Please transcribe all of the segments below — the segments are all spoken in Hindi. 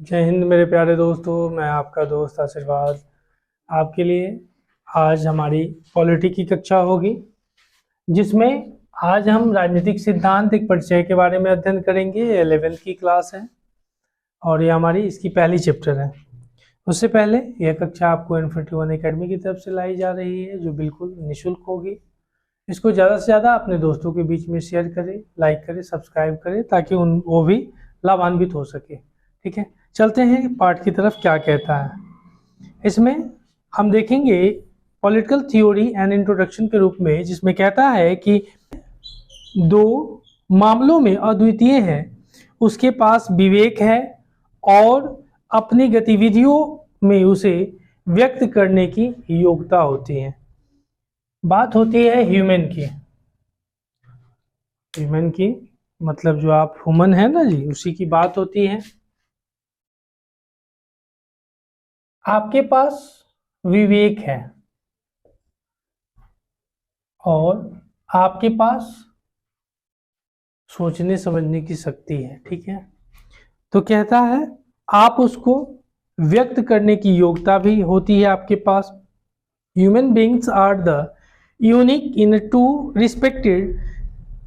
जय हिंद मेरे प्यारे दोस्तों। मैं आपका दोस्त आशीर्वाद आपके लिए आज हमारी पॉलिटी की कक्षा होगी, जिसमें आज हम राजनीतिक सिद्धांत एक परिचय के बारे में अध्ययन करेंगे। ये 11th की क्लास है और ये हमारी इसकी पहली चैप्टर है। उससे पहले यह कक्षा आपको N41 एकेडमी की तरफ से लाई जा रही है, जो बिल्कुल निःशुल्क होगी। इसको ज़्यादा से ज़्यादा अपने दोस्तों के बीच में शेयर करें, लाइक करें, सब्सक्राइब करें, ताकि वो भी लाभान्वित हो सके। ठीक है, चलते हैं पाठ की तरफ। क्या कहता है इसमें हम देखेंगे पॉलिटिकल थ्योरी एंड इंट्रोडक्शन के रूप में, जिसमें कहता है कि दो मामलों में अद्वितीय है, उसके पास विवेक है और अपनी गतिविधियों में उसे व्यक्त करने की योग्यता होती है। बात होती है ह्यूमन की। ह्यूमन की मतलब जो आप ह्यूमन है ना जी, उसी की बात होती है। आपके पास विवेक है और आपके पास सोचने समझने की शक्ति है। ठीक है, तो कहता है आप उसको व्यक्त करने की योग्यता भी होती है आपके पास। Human beings are the unique in to respected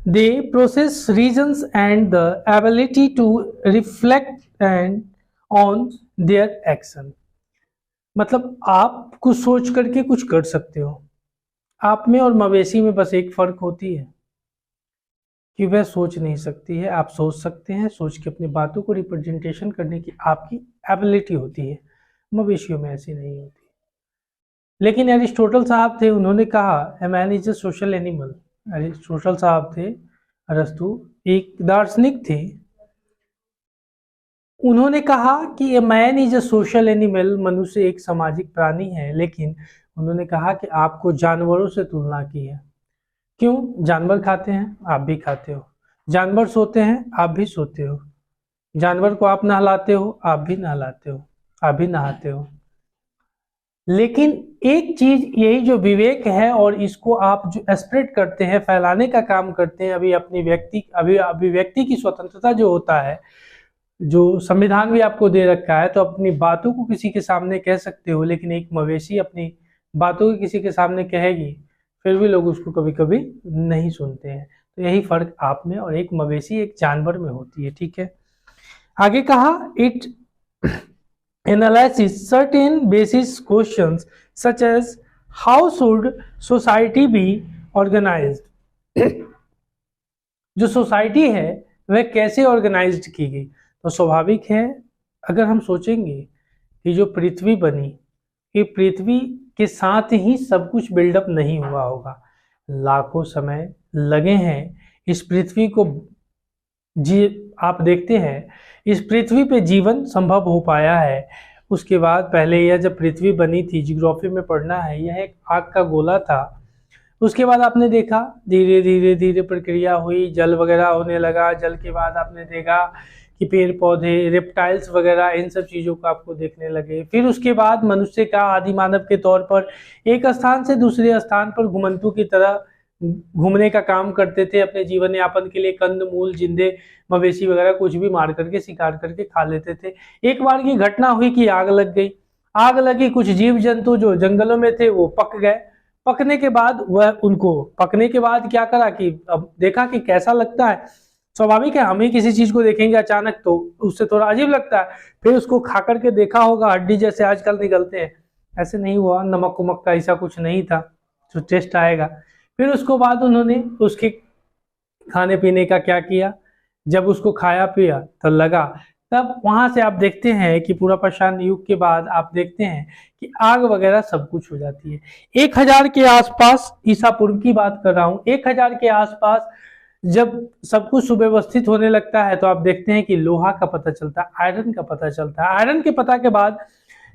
they process reasons and the ability to reflect and on their action. मतलब आप कुछ सोच करके कुछ कर सकते हो। आप में और मवेशी में बस एक फर्क होती है कि वह सोच नहीं सकती है, आप सोच सकते हैं। सोच के अपनी बातों को रिप्रेजेंटेशन करने की आपकी एबिलिटी होती है, मवेशियों में ऐसी नहीं होती। लेकिन एरिस्टोटल साहब थे, उन्होंने कहा a man is a social animal. Aristotle साहब थे, अरस्तु एक दार्शनिक थे। उन्होंने कहा कि a man is a social animal, मनुष्य एक सामाजिक प्राणी है। लेकिन उन्होंने कहा कि आपको जानवरों से तुलना की है। क्यों? जानवर खाते हैं, आप भी खाते हो। जानवर सोते हैं, आप भी सोते हो। जानवर को आप नहलाते हो, आप भी नहलाते हो, आप भी नहाते हो। लेकिन एक चीज यही जो विवेक है, और इसको आप जो स्प्रेड करते हैं, फैलाने का काम करते हैं। अभिव्यक्ति की स्वतंत्रता जो होता है, जो संविधान भी आपको दे रखा है, तो अपनी बातों को किसी के सामने कह सकते हो। लेकिन एक मवेशी अपनी बातों को किसी के सामने कहेगी, फिर भी लोग उसको कभी कभी नहीं सुनते हैं। तो यही फर्क आप में और एक मवेशी, एक जानवर में होती है। ठीक है, आगे कहा it analysis certain basis questions such as how should society be organised. जो सोसाइटी है वह कैसे ऑर्गेनाइज्ड की गई। तो स्वाभाविक है, अगर हम सोचेंगे कि जो पृथ्वी बनी, ये पृथ्वी के साथ ही सब कुछ बिल्डअप नहीं हुआ होगा। लाखों समय लगे हैं इस पृथ्वी को आप देखते हैं इस पृथ्वी पे जीवन संभव हो पाया है। उसके बाद पहले यह जब पृथ्वी बनी थी, जियोग्राफी में पढ़ना है, यह एक आग का गोला था। उसके बाद आपने देखा धीरे धीरे धीरे प्रक्रिया हुई, जल वगैरह होने लगा। जल के बाद आपने देखा कि पेड़ पौधे, रेप्टाइल्स वगैरह, इन सब चीज़ों को आपको देखने लगे। फिर उसके बाद मनुष्य का आदि मानव के तौर पर एक स्थान से दूसरे स्थान पर घुमंतू की तरह घूमने का काम करते थे। अपने जीवन यापन के लिए कंद मूल, जिंदे मवेशी वगैरह कुछ भी मार करके, शिकार करके खा लेते थे। एक बार की घटना हुई कि आग लग गई। आग लगी, कुछ जीव जंतु जो जंगलों में थे वो पक गए। पकने के बाद पकने के बाद क्या करा कि अब देखा कि कैसा लगता है। स्वाभाविक है, हम ही किसी चीज को देखेंगे अचानक तो उससे थोड़ा अजीब लगता है। फिर उसको खा करके देखा होगा, हड्डी जैसे आजकल निकलते हैं, ऐसे नहीं हुआ। नमक उमक का ऐसा कुछ नहीं था जो टेस्ट आएगा। फिर उसको बाद उन्होंने उसके खाने पीने का क्या किया, जब उसको खाया पिया तो लगा, तब वहां से आप देखते हैं कि पूरा पाषाण युग के बाद आप देखते हैं कि आग वगैरह सब कुछ हो जाती है। 1000 के आसपास, ईसा पूर्व की बात कर रहा हूँ, 1000 के आसपास जब सब कुछ सुव्यवस्थित होने लगता है, तो आप देखते हैं कि लोहा का पता चलता है, आयरन का पता चलता है। आयरन के पता के बाद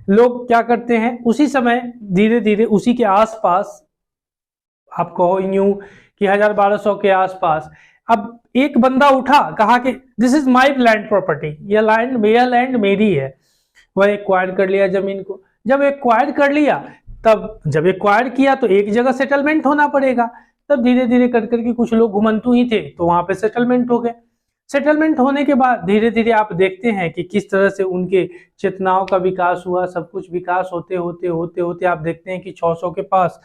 लोग क्या करते हैं, उसी समय धीरे धीरे उसी के आसपास, आप कहो यूं कि 1000-1200 के आसपास, अब एक बंदा उठा, कहा कि this is my land property, यह लैंड मेरी है। वह एक्वायर कर लिया जमीन को। जब एक्वायर कर लिया, तब जब एक्वायर किया तो एक जगह सेटलमेंट होना पड़ेगा। तब धीरे धीरे कर करके कुछ लोग घुमंतू ही थे तो वहां पे सेटलमेंट हो गए। सेटलमेंट होने के बाद धीरे धीरे आप देखते हैं कि किस तरह से उनके चेतनाओं का विकास हुआ। सब कुछ विकास होते होते होते होते आप देखते हैं कि 600 के पास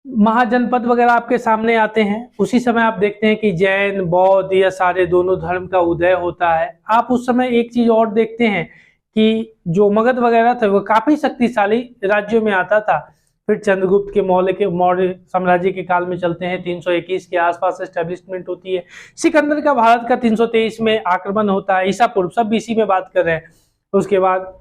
महाजनपद वगैरह आपके सामने आते हैं। उसी समय आप देखते हैं कि जैन, बौद्ध या सारे दोनों धर्म का उदय होता है। आप उस समय एक चीज और देखते हैं कि जो मगध वगैरह थे वो काफी शक्तिशाली राज्यों में आता था। फिर चंद्रगुप्त के मौर्य साम्राज्य के काल में चलते हैं, 321 के आसपास एस्टेब्लिशमेंट होती है। सिकंदर का भारत का 323 में आक्रमण होता है, ईसा पूर्व, सब बीसी में बात कर रहे हैं। उसके बाद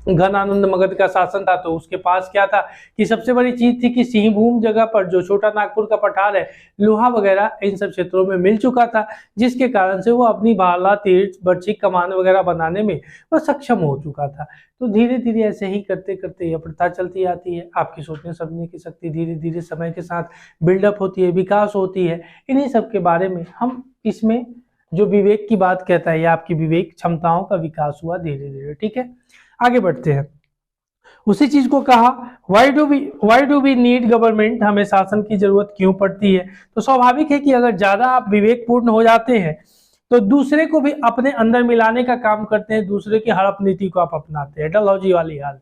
घनानंद मगध का शासन था, तो उसके पास क्या था कि सबसे बड़ी चीज थी कि सिंहभूम जगह पर जो छोटा नागपुर का पठार है, लोहा वगैरह इन सब क्षेत्रों में मिल चुका था, जिसके कारण से वो अपनी भाला, तीर, बर्छी, कमान वगैरह बनाने में वह सक्षम हो चुका था। तो धीरे धीरे ऐसे ही करते करते यह प्रथा चलती आती है। आपकी सोचने समझने की शक्ति धीरे धीरे समय के साथ बिल्डअप होती है, विकास होती है। इन्हीं सब के बारे में हम इसमें जो विवेक की बात कहता है, या आपकी विवेक क्षमताओं का विकास हुआ धीरे धीरे। ठीक है, आगे बढ़ते हैं। उसी चीज को कहा, why do we need government, हमें शासन की जरूरत क्यों पड़ती है। तो स्वाभाविक है कि अगर ज्यादा आप विवेकपूर्ण हो जाते हैं तो दूसरे को भी अपने अंदर मिलाने का काम करते हैं, दूसरे की हड़प नीति को आप अपनाते हैं, डलहौजी वाली हाल।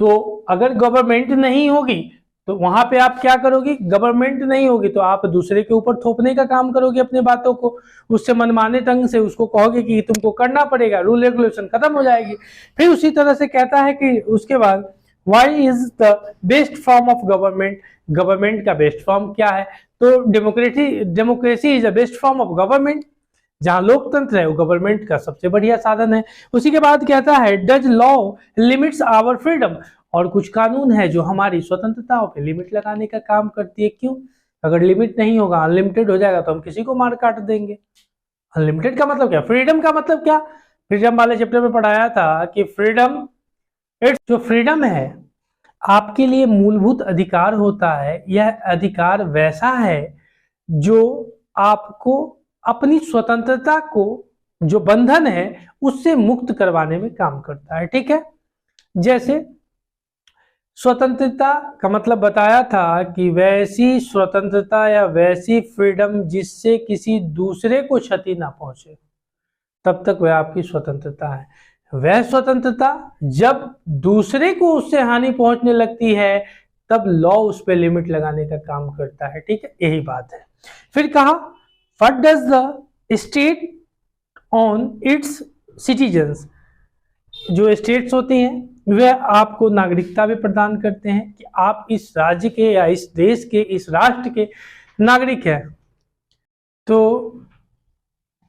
तो अगर गवर्नमेंट नहीं होगी तो वहां पे आप क्या करोगे, गवर्नमेंट नहीं होगी तो आप दूसरे के ऊपर थोपने का काम करोगे अपने बातों को, उससे मनमाने ढंग से उसको कहोगे कि तुमको करना पड़ेगा, रूल रेगुलेशन खत्म हो जाएगी। फिर उसी तरह से कहता है कि उसके बाद why is the best form of government, government का बेस्ट फॉर्म क्या है। तो democracy is the best form of government, जहां लोकतंत्र है वो गवर्नमेंट का सबसे बढ़िया साधन है। उसी के बाद कहता है does law limits our freedom, और कुछ कानून है जो हमारी स्वतंत्रताओं पे लिमिट लगाने का काम करती है। क्यों, अगर लिमिट नहीं होगा, अनलिमिटेड हो जाएगा तो हम किसी को मार काट देंगे। अनलिमिटेड का मतलब क्या, फ्रीडम का मतलब क्या, फ्रीडम वाले चैप्टर में पढ़ाया था कि फ्रीडम, जो फ्रीडम है आपके लिए मूलभूत अधिकार होता है। यह अधिकार वैसा है जो आपको अपनी स्वतंत्रता को, जो बंधन है उससे मुक्त करवाने में काम करता है। ठीक है, जैसे स्वतंत्रता का मतलब बताया था कि वैसी स्वतंत्रता या वैसी फ्रीडम जिससे किसी दूसरे को क्षति ना पहुंचे, तब तक वह आपकी स्वतंत्रता है। वह स्वतंत्रता जब दूसरे को उससे हानि पहुंचने लगती है तब लॉ उस पर लिमिट लगाने का काम करता है। ठीक है, यही बात है। फिर कहा what does the state on it's citizens, जो स्टेट्स होती हैं वे आपको नागरिकता भी प्रदान करते हैं कि आप इस राज्य के या इस देश के, इस राष्ट्र के नागरिक हैं। तो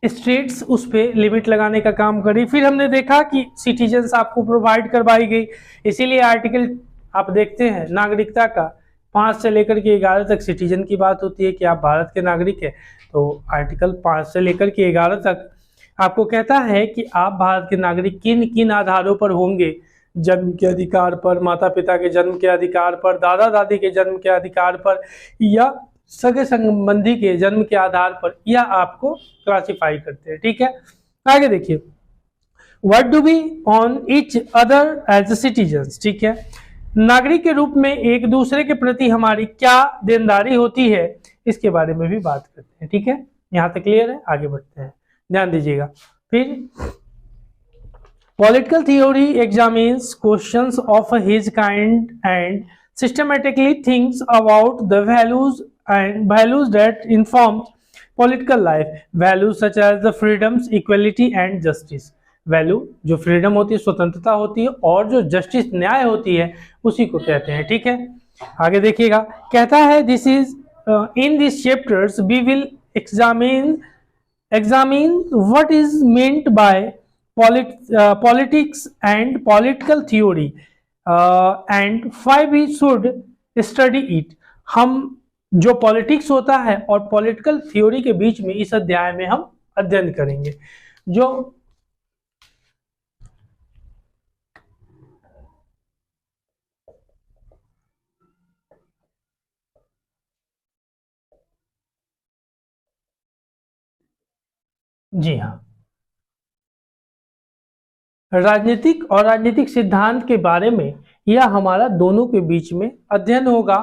स्टेट्स उस पे लिमिट लगाने का काम करी। फिर हमने देखा कि सिटीजन्स आपको प्रोवाइड करवाई गई, इसीलिए आर्टिकल आप देखते हैं नागरिकता का 5 से लेकर के 11 तक सिटीजन की बात होती है कि आप भारत के नागरिक हैं। तो आर्टिकल 5 से लेकर के 11 तक आपको कहता है कि आप भारत के नागरिक किन किन आधारों पर होंगे, जन्म के अधिकार पर, माता पिता के जन्म के अधिकार पर, दादा दादी के जन्म के अधिकार पर, या सगे संबंधी के जन्म के आधार पर, या आपको क्लासिफाई करते हैं। ठीक है, आगे देखिए what do we owe each other as citizens. ठीक है, नागरिक के रूप में एक दूसरे के प्रति हमारी क्या देनदारी होती है, इसके बारे में भी बात करते हैं। ठीक है, यहाँ तक क्लियर है, आगे बढ़ते हैं, ध्यान दीजिएगा। फिर Political theory examines questions of his kind and systematically thinks about the values that inform political life. Values such as the freedoms, equality and justice. Value जो फ्रीडम होती है, स्वतंत्रता होती है, और जो जस्टिस, न्याय होती है, उसी को कहते हैं। ठीक है, आगे देखिएगा, कहता है this is in this chapters we will examine what is meant by politics and political theory and why we should study it. हम जो पॉलिटिक्स होता है और पॉलिटिकल थ्योरी के बीच में इस अध्याय में हम अध्ययन करेंगे। जो जी हाँ, राजनीतिक और राजनीतिक सिद्धांत के बारे में यह हमारा दोनों के बीच में अध्ययन होगा।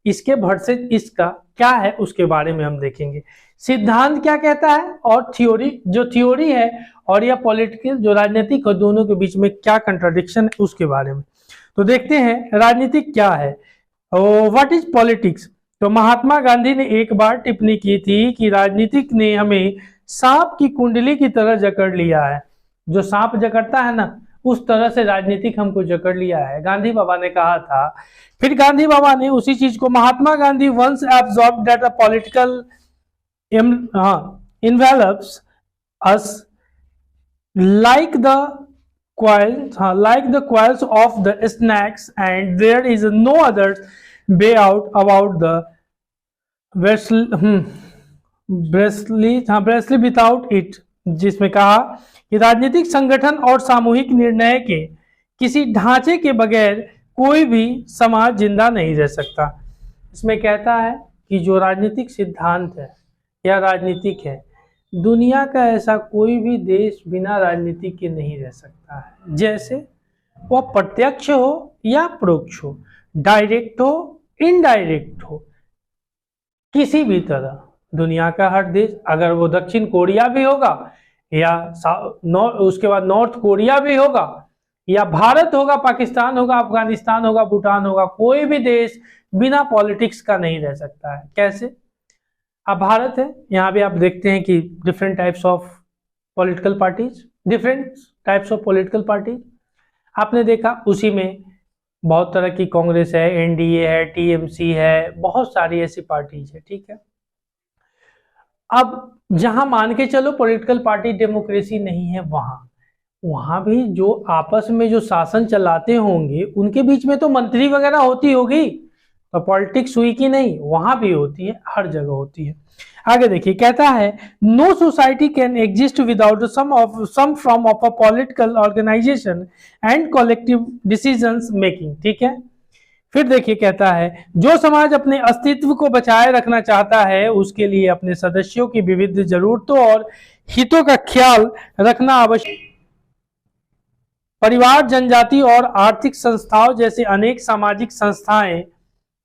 इसके भर से इसका क्या है उसके बारे में हम देखेंगे। सिद्धांत क्या कहता है और थ्योरी, जो थ्योरी है और या पॉलिटिकल जो राजनीतिक और दोनों के बीच में क्या कंट्राडिक्शन है उसके बारे में। तो देखते हैं राजनीतिक क्या है। What is politics. तो महात्मा गांधी ने एक बार टिप्पणी की थी कि राजनीतिक ने हमें सांप की कुंडली की तरह जकड़ लिया है। जो सांप जकड़ता है ना, उस तरह से राजनीतिक हमको जकड़ लिया है, गांधी बाबा ने कहा था। फिर गांधी बाबा ने उसी चीज को, Mahatma Gandhi once absorb that a political envelops us like the coils of the snakes, and there is no other way out about the ब्रेसली विदाउट इट, जिसमें कहा कि राजनीतिक संगठन और सामूहिक निर्णय के किसी ढांचे के बगैर कोई भी समाज जिंदा नहीं रह सकता। इसमें कहता है कि जो राजनीतिक सिद्धांत है या राजनीतिक है, दुनिया का ऐसा कोई भी देश बिना राजनीति के नहीं रह सकता है। जैसे वह प्रत्यक्ष हो या परोक्ष हो, डायरेक्ट हो इनडायरेक्ट हो, किसी भी तरह दुनिया का हर देश, अगर वो दक्षिण कोरिया भी होगा या उसके बाद नॉर्थ कोरिया भी होगा या भारत होगा, पाकिस्तान होगा, अफगानिस्तान होगा, भूटान होगा, कोई भी देश बिना पॉलिटिक्स का नहीं रह सकता है। कैसे? अब भारत है, यहाँ भी आप देखते हैं कि different types of political parties, आपने देखा उसी में बहुत तरह की कांग्रेस है, एनडीए है, टीएमसी है, बहुत सारी ऐसी पार्टीज है। ठीक है, अब जहां मान के चलो पॉलिटिकल पार्टी डेमोक्रेसी नहीं है, वहां भी जो आपस में जो शासन चलाते होंगे उनके बीच में तो मंत्री वगैरह होती होगी, तो पॉलिटिक्स हुई कि नहीं? वहां भी होती है, हर जगह होती है। आगे देखिए, कहता है no society can exist without some form of a political organisation and collective decisions making. ठीक है, फिर देखिए कहता है जो समाज अपने अस्तित्व को बचाए रखना चाहता है उसके लिए अपने सदस्यों की विविध जरूरतों और हितों का ख्याल रखना आवश्यक। परिवार, जनजाति और आर्थिक संस्थाओं जैसे अनेक सामाजिक संस्थाएं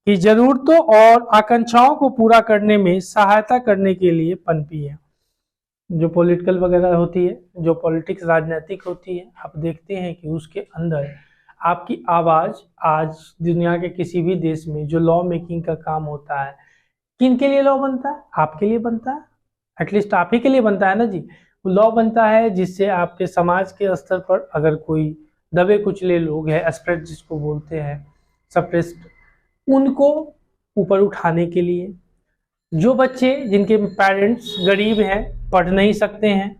की जरूरतों और आकांक्षाओं को पूरा करने में सहायता करने के लिए पनपी है। जो पॉलिटिकल वगैरह होती है, जो पॉलिटिक्स राजनीतिक होती है, आप देखते हैं कि उसके अंदर आपकी आवाज आज दुनिया के किसी भी देश में जो लॉ मेकिंग का काम होता है, किन के लिए लॉ बनता है? आपके लिए बनता है, एटलीस्ट आप ही के लिए बनता है ना जी। लॉ बनता है जिससे आपके समाज के स्तर पर अगर कोई दबे कुचले लोग हैं, एस्प्रेस जिसको बोलते हैं, सप्रेस्ड, उनको ऊपर उठाने के लिए, जो बच्चे जिनके पेरेंट्स गरीब हैं, पढ़ नहीं सकते हैं,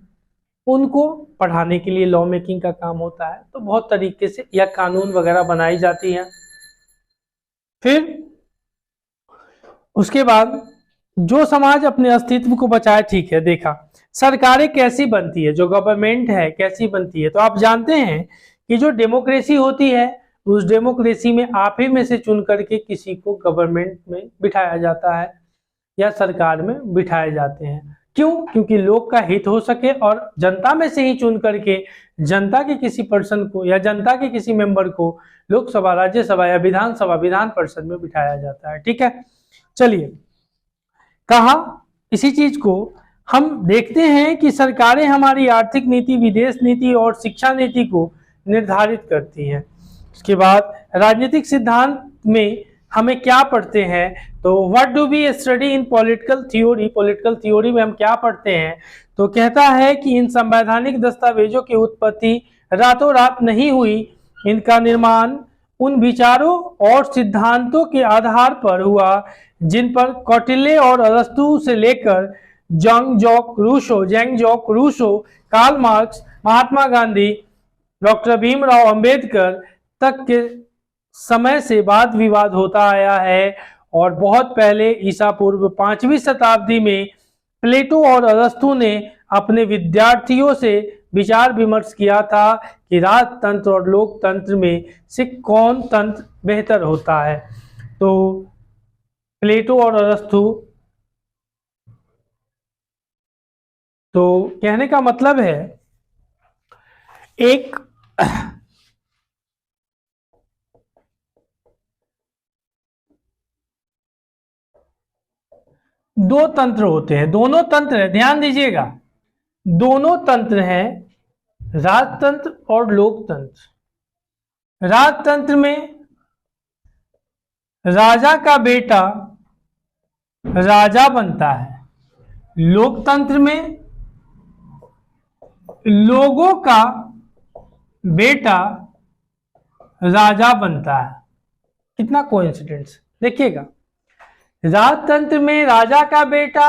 उनको पढ़ाने के लिए लॉ मेकिंग का काम होता है। तो बहुत तरीके से यह कानून वगैरह बनाई जाती है। फिर उसके बाद जो समाज अपने अस्तित्व को बचाए, ठीक है, देखा सरकारें कैसी बनती है, जो गवर्नमेंट है कैसी बनती है। तो आप जानते हैं कि जो डेमोक्रेसी होती है, उस डेमोक्रेसी में आप ही में से चुन करके किसी को गवर्नमेंट में बिठाया जाता है या सरकार में बिठाए जाते हैं। क्यों? क्योंकि लोग का हित हो सके और जनता में से ही चुन करके जनता के किसी पर्सन को या जनता के किसी मेंबर को लोकसभा, राज्यसभा या विधानसभा, विधान परिषद में बिठाया जाता है। ठीक है, चलिए, कहा इसी चीज को हम देखते हैं कि सरकारें हमारी आर्थिक नीति, विदेश नीति और शिक्षा नीति को निर्धारित करती हैं। उसके बाद राजनीतिक सिद्धांत में हमें क्या पढ़ते हैं? तो what do we study in political theory, political theory में हम क्या पढ़ते हैं? तो कहता है कि इन संवैधानिक दस्तावेजों की उत्पत्ति रातों रात नहीं हुई, इनका निर्माण उन विचारों और सिद्धांतों के आधार पर हुआ जिन पर कौटिल्य और अरस्तु से लेकर जंग Jacques Rousseau, Karl Marx, Mahatma Gandhi, doctor Bhimrao Ambedkar तक के समय से वाद विवाद होता आया है। और बहुत पहले ईसा पूर्व 5वीं शताब्दी में प्लेटो और अरस्तु ने अपने विद्यार्थियों से विचार विमर्श किया था कि राजतंत्र और लोकतंत्र में से कौन तंत्र बेहतर होता है। तो प्लेटो और अरस्तु, तो कहने का मतलब है एक दो तंत्र होते हैं, दोनों तंत्र है, ध्यान दीजिएगा, दोनों तंत्र हैं, राजतंत्र और लोकतंत्र। राजतंत्र में राजा का बेटा राजा बनता है, लोकतंत्र में लोगों का बेटा राजा बनता है। कितना कोइंसिडेंस, देखिएगा, राजतंत्र में राजा का बेटा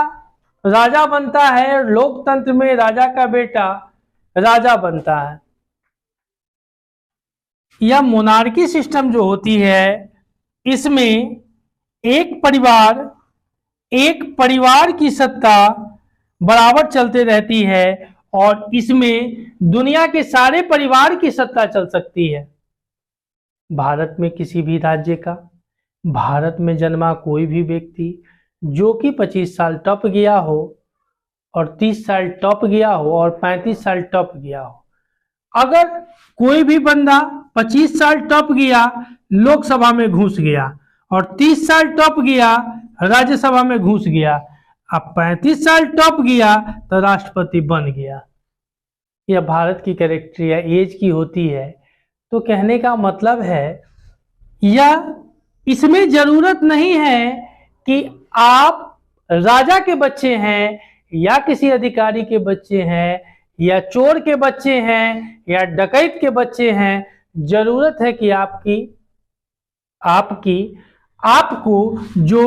राजा बनता है, लोकतंत्र में राजा का बेटा राजा बनता है। यह मोनार्की सिस्टम जो होती है, इसमें एक परिवार की सत्ता बराबर चलते रहती है और इसमें दुनिया के सारे परिवार की सत्ता चल सकती है। भारत में किसी भी राज्य का, भारत में जन्मा कोई भी व्यक्ति जो कि 25 साल टप गया हो और 30 साल टप गया हो और 35 साल टप गया हो, अगर कोई भी बंदा 25 साल टप गया लोकसभा में घुस गया और 30 साल टप गया राज्यसभा में घुस गया, अब 35 साल टप गया तो राष्ट्रपति बन गया। यह भारत की कैरेक्टरिया एज की होती है। तो कहने का मतलब है, यह इसमें जरूरत नहीं है कि आप राजा के बच्चे हैं या किसी अधिकारी के बच्चे हैं या चोर के बच्चे हैं या डकैत के बच्चे हैं। जरूरत है कि आपको जो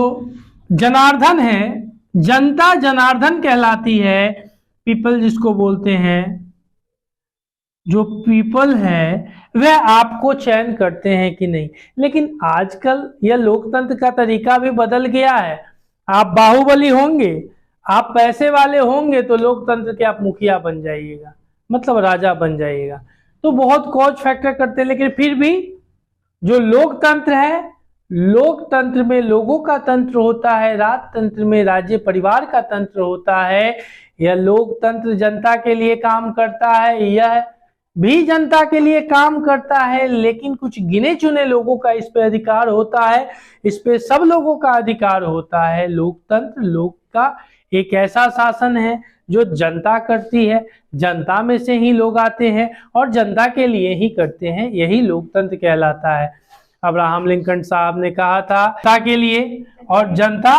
जनार्दन है, जनता जनार्दन कहलाती है, पीपल जिसको बोलते हैं, जो पीपल है वह आपको चयन करते हैं कि नहीं। लेकिन आजकल यह लोकतंत्र का तरीका भी बदल गया है। आप बाहुबली होंगे, आप पैसे वाले होंगे तो लोकतंत्र के आप मुखिया बन जाइएगा, मतलब राजा बन जाइएगा। तो बहुत कॉज फैक्टर करते हैं, लेकिन फिर भी जो लोकतंत्र है, लोकतंत्र में लोगों का तंत्र होता है, राजतंत्र में राज्य परिवार का तंत्र होता है। यह लोकतंत्र जनता के लिए काम करता है, यह भी जनता के लिए काम करता है, लेकिन कुछ गिने चुने लोगों का इस पे अधिकार होता है, इस पे सब लोगों का अधिकार होता है। लोकतंत्र लोक का एक ऐसा शासन है जो जनता करती है, जनता में से ही लोग आते हैं और जनता के लिए ही करते हैं, यही लोकतंत्र कहलाता है। अब्राहम लिंकन साहब ने कहा था, जनता के लिए और जनता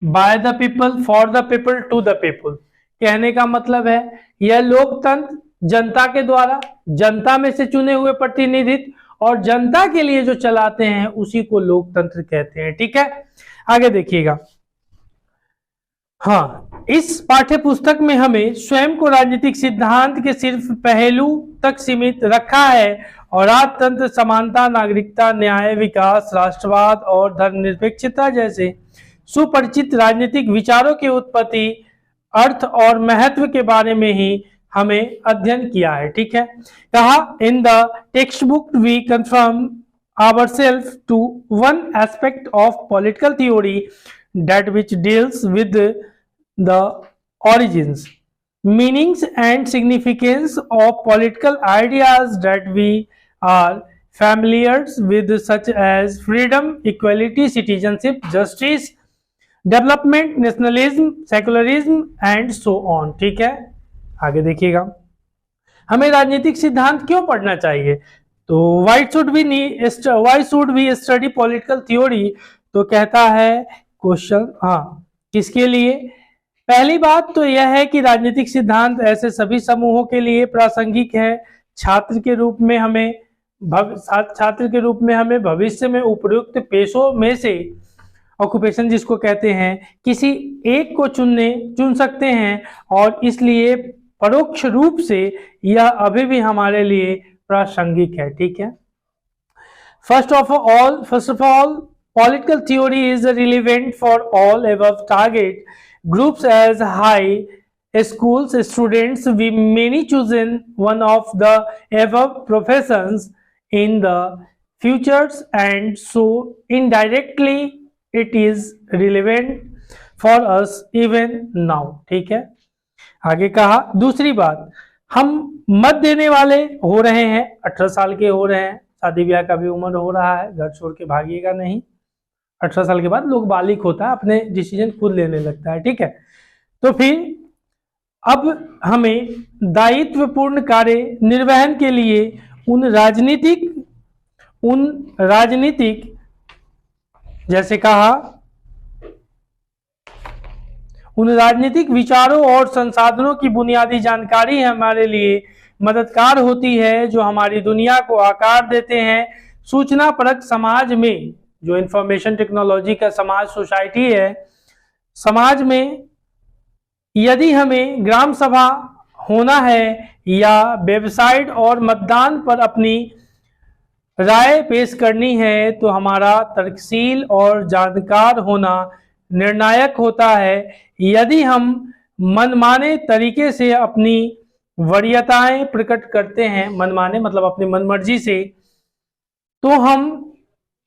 by the people, for the people, to the people. कहने का मतलब है, यह लोकतंत्र जनता के द्वारा, जनता में से चुने हुए प्रतिनिधित्व और जनता के लिए जो चलाते हैं उसी को लोकतंत्र कहते हैं। ठीक है, आगे देखिएगा। हाँ, इस पाठ्य पुस्तक में हमें स्वयं को राजनीतिक सिद्धांत के सिर्फ पहलू तक सीमित रखा है और राजतंत्र, समानता, नागरिकता, न्याय, विकास, राष्ट्रवाद और धर्मनिरपेक्षता जैसे सुपरिचित राजनीतिक विचारों की उत्पत्ति, अर्थ और महत्व के बारे में ही हमें अध्ययन किया है। ठीक है, कहा, in the textbook we confirm ourselves to one aspect of political theory that which deals with the origins, meanings and significance of political ideas that we are familiar with, such as freedom, equality, citizenship, justice, development, nationalism, secularism and so on। ठीक है, आगे देखिएगा, हमें राजनीतिक सिद्धांत क्यों पढ़ना चाहिए। तो why should we study political theory, तो कहता है क्वेश्चन, हाँ, किसके लिए। पहली बात तो यह है कि राजनीतिक सिद्धांत ऐसे सभी समूहों के लिए प्रासंगिक है। छात्र के रूप में हमें भविष्य में उपयुक्त पेशों में से, ऑक्यूपेशन जिसको कहते हैं, किसी एक को चुन सकते हैं और इसलिए परोक्ष रूप से यह अभी भी हमारे लिए प्रासंगिक है। ठीक है, first of all political theory is relevant for all above target groups as high schools students. We may choose one of the above professions in the futures, and so indirectly it is relevant for us even now। ठीक है, आगे कहा, दूसरी बात, हम मत देने वाले हो रहे हैं, 18 साल के हो रहे हैं, शादी ब्याह का भी उम्र हो रहा है, घर छोड़ के भागिएगा नहीं। 18 साल के बाद लोग बालिग होता है, अपने डिसीजन खुद लेने लगता है, ठीक है। तो फिर अब हमें दायित्वपूर्ण कार्य निर्वहन के लिए उन राजनीतिक जैसे कहा उन राजनीतिक विचारों और संसाधनों की बुनियादी जानकारी हमारे लिए मददगार होती है जो हमारी दुनिया को आकार देते हैं। सूचना परक समाज में, जो इंफॉर्मेशन टेक्नोलॉजी का समाज सोसाइटी है, समाज में यदि हमें ग्राम सभा होना है या वेबसाइट और मतदान पर अपनी राय पेश करनी है तो हमारा तर्कशील और जानकार होना निर्णायक होता है। यदि हम मनमाने तरीके से अपनी वरीयताएं प्रकट करते हैं, मनमाने मतलब अपनी मनमर्जी से, तो हम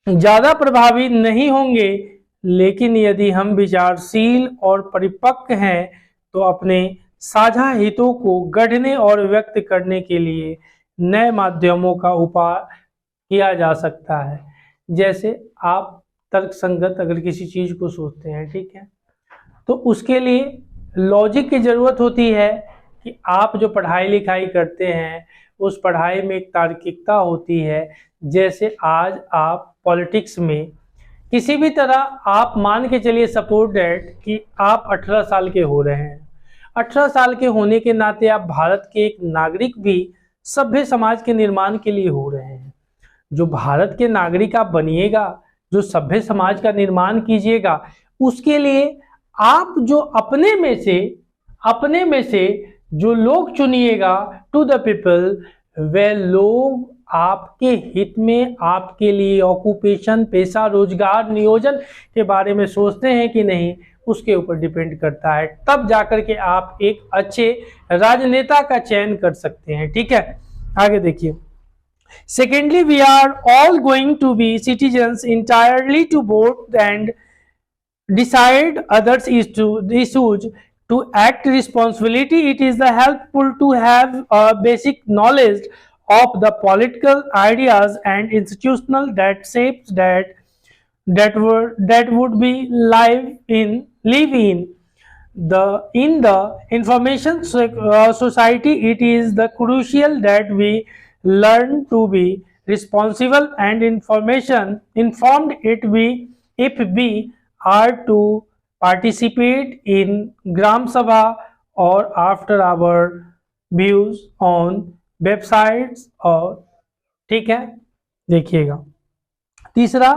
ज्यादा प्रभावी नहीं होंगे। लेकिन यदि हम विचारशील और परिपक्व हैं तो अपने साझा हितों को गढ़ने और व्यक्त करने के लिए नए माध्यमों का उपाय किया जा सकता है। जैसे आप तर्कसंगत अगर किसी चीज को सोचते हैं, ठीक है, तो उसके लिए लॉजिक की जरूरत होती है कि आप जो पढ़ाई लिखाई करते हैं उस पढ़ाई में एक तार्किकता होती है। जैसे आज आप पॉलिटिक्स में किसी भी तरह आप मान के चलिए सपोर्ट दैट कि आप 18 साल के हो रहे हैं। 18 साल के होने के नाते आप भारत के एक नागरिक भी सभ्य समाज के निर्माण के लिए हो रहे हैं। जो भारत के नागरिक आप बनिएगा, जो सभ्य समाज का निर्माण कीजिएगा, उसके लिए आप जो अपने में से जो लोग चुनिएगा, टू द पीपल, वे लोग आपके हित में, आपके लिए ऑक्यूपेशन, पेशा, रोजगार, नियोजन के बारे में सोचते हैं कि नहीं, उसके ऊपर डिपेंड करता है। तब जाकर के आप एक अच्छे राजनेता का चयन कर सकते हैं, ठीक है। आगे देखिए, secondly, we are all going to be citizens entirely to vote and decide others issues to act responsibility. It is the helpful to have a basic knowledge of the political ideas and institutional that shapes that would be live in the information society. It is the crucial that we learn to be responsible and informed if we are to participate in Gram Sabha or after our views on websites और, ठीक है। देखिएगा, तीसरा,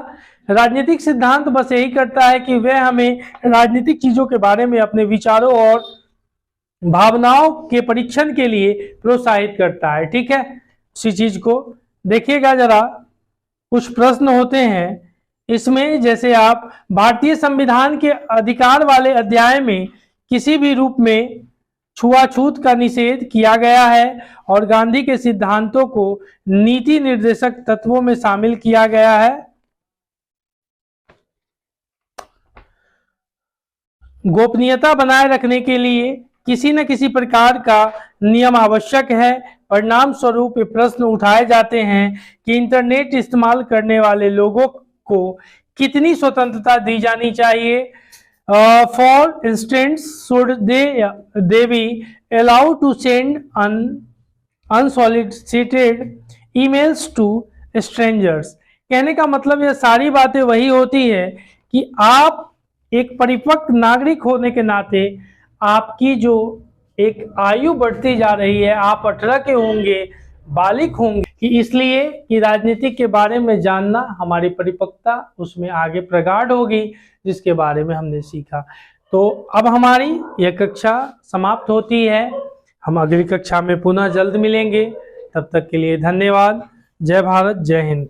राजनीतिक सिद्धांत बस यही करता है कि वह हमें राजनीतिक चीजों के बारे में अपने विचारों और भावनाओं के परीक्षण के लिए प्रोत्साहित करता है, ठीक है। इसी चीज को देखिएगा जरा, कुछ प्रश्न होते हैं इसमें। जैसे आप भारतीय संविधान के अधिकार वाले अध्याय में किसी भी रूप में छुआछूत का निषेध किया गया है और गांधी के सिद्धांतों को नीति निर्देशक तत्वों में शामिल किया गया है। गोपनीयता बनाए रखने के लिए किसी न किसी प्रकार का नियम आवश्यक है। परिणाम स्वरूप प्रश्न उठाए जाते हैं कि इंटरनेट इस्तेमाल करने वाले लोगों को कितनी स्वतंत्रता दी जानी चाहिए। For instance, should they be allowed to send unsolicited emails to strangers. कहने का मतलब यह सारी बातें वही होती है कि आप एक परिपक्व नागरिक होने के नाते आपकी जो एक आयु बढ़ती जा रही है, आप 18 के होंगे, बालिग होंगे, कि इसलिए कि राजनीति के बारे में जानना हमारी परिपक्वता उसमें आगे प्रगाढ़ होगी, जिसके बारे में हमने सीखा। तो अब हमारी यह कक्षा समाप्त होती है। हम अगली कक्षा में पुनः जल्द मिलेंगे। तब तक के लिए धन्यवाद। जय भारत, जय हिंद।